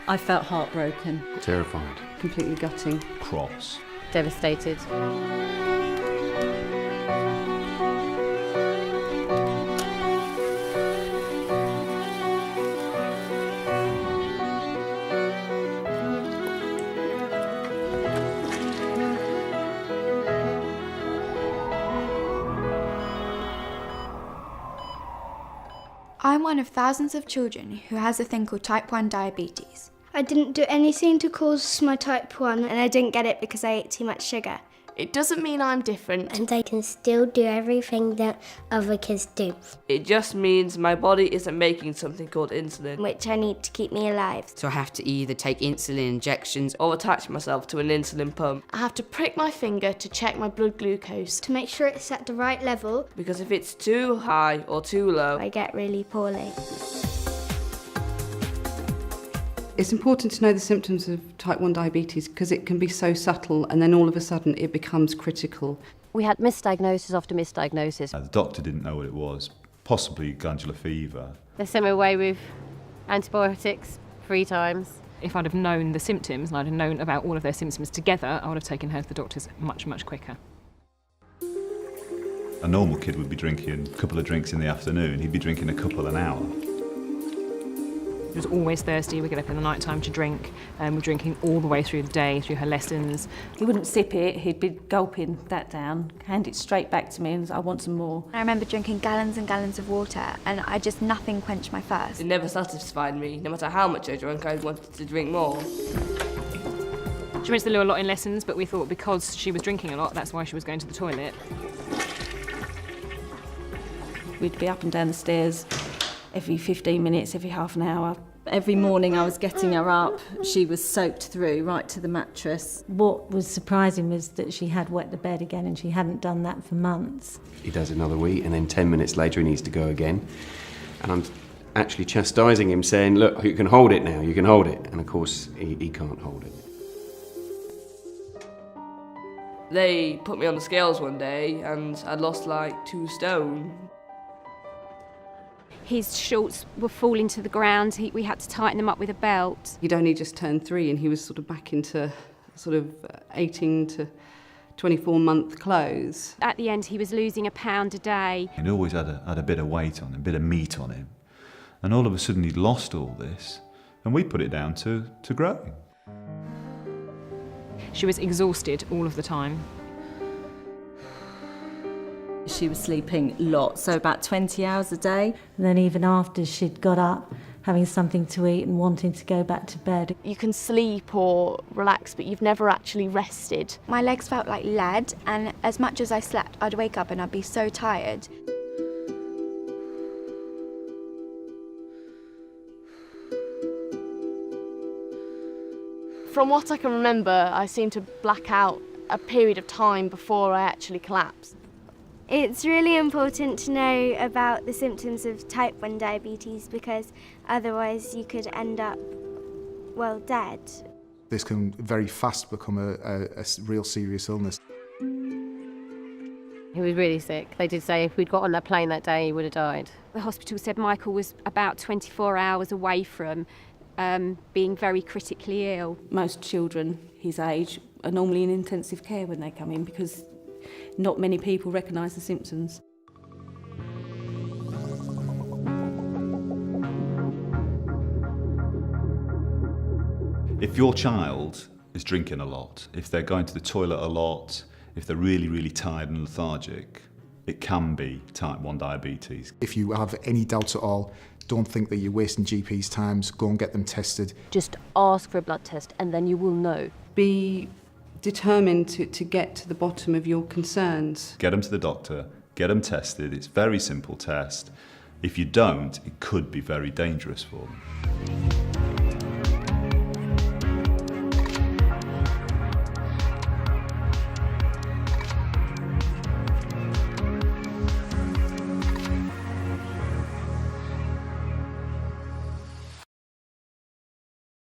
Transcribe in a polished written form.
I felt heartbroken. Terrified. Completely gutting. Cross. Devastated. I'm one of thousands of children who has a thing called type 1 diabetes. I didn't do anything to cause my type 1 and I didn't get it because I ate too much sugar. It doesn't mean I'm different. And I can still do everything that other kids do. It just means my body isn't making something called insulin, Which I need to keep me alive. So I have to either take insulin injections or attach myself to an insulin pump. I have to prick my finger to check my blood glucose. To make sure it's at the right level. Because if it's too high or too low, I get really poorly. It's important to know the symptoms of type 1 diabetes because it can be so subtle and then all of a sudden it becomes critical. We had misdiagnosis after misdiagnosis. The doctor didn't know what it was, possibly glandular fever. They sent me away with antibiotics 3 times. If I'd have known the symptoms and I'd have known about all of their symptoms together, I would have taken her to the doctors much, much quicker. A normal kid would be drinking a couple of drinks in the afternoon, he'd be drinking a couple an hour. He was always thirsty. We'd get up in the night time to drink. We're drinking all the way through the day, through her lessons. He wouldn't sip it, he'd be gulping that down, hand it straight back to me and say, I want some more. I remember drinking gallons and gallons of water and nothing quenched my thirst. it never satisfied me. No matter how much I drank, I wanted to drink more. She went to the loo a lot in lessons, but we thought because she was drinking a lot, that's why she was going to the toilet. We'd be up and down the stairs every 15 minutes, every half an hour. Every morning I was getting her up, she was soaked through right to the mattress. What was surprising was that she had wet the bed again and she hadn't done that for months. He does another week and then 10 minutes later he needs to go again. And I'm actually chastising him saying, look, you can hold it now, you can hold it. And of course, he can't hold it. They put me on the scales one day and I'd lost like 2 stone. His shorts were falling to the ground. We had to tighten them up with a belt. He'd only just turned 3 and he was sort of back into sort of 18 to 24-month clothes. At the end, he was losing £1 a day. He'd always had a bit of weight on him, a bit of meat on him. And all of a sudden he'd lost all this, and we put it down to growing. She was exhausted all of the time. She was sleeping lots, so about 20 hours a day. And then even after she'd got up, having something to eat and wanting to go back to bed. You can sleep or relax, but you've never actually rested. My legs felt like lead, and as much as I slept, I'd wake up and I'd be so tired. From what I can remember, I seemed to black out a period of time before I actually collapsed. It's really important to know about the symptoms of type 1 diabetes because otherwise you could end up, well, dead. This can very fast become a real serious illness. He was really sick. They did say if we'd got on that plane that day, he would have died. The hospital said Michael was about 24 hours away from being very critically ill. Most children his age are normally in intensive care when they come in because not many people recognise the symptoms. If your child is drinking a lot, if they're going to the toilet a lot, if they're really, really tired and lethargic, it can be type 1 diabetes. If you have any doubts at all, don't think that you're wasting GP's time, go and get them tested. Just ask for a blood test and then you will know. Be determined to get to the bottom of your concerns. Get them to the doctor, get them tested. It's a very simple test. If you don't, it could be very dangerous for them.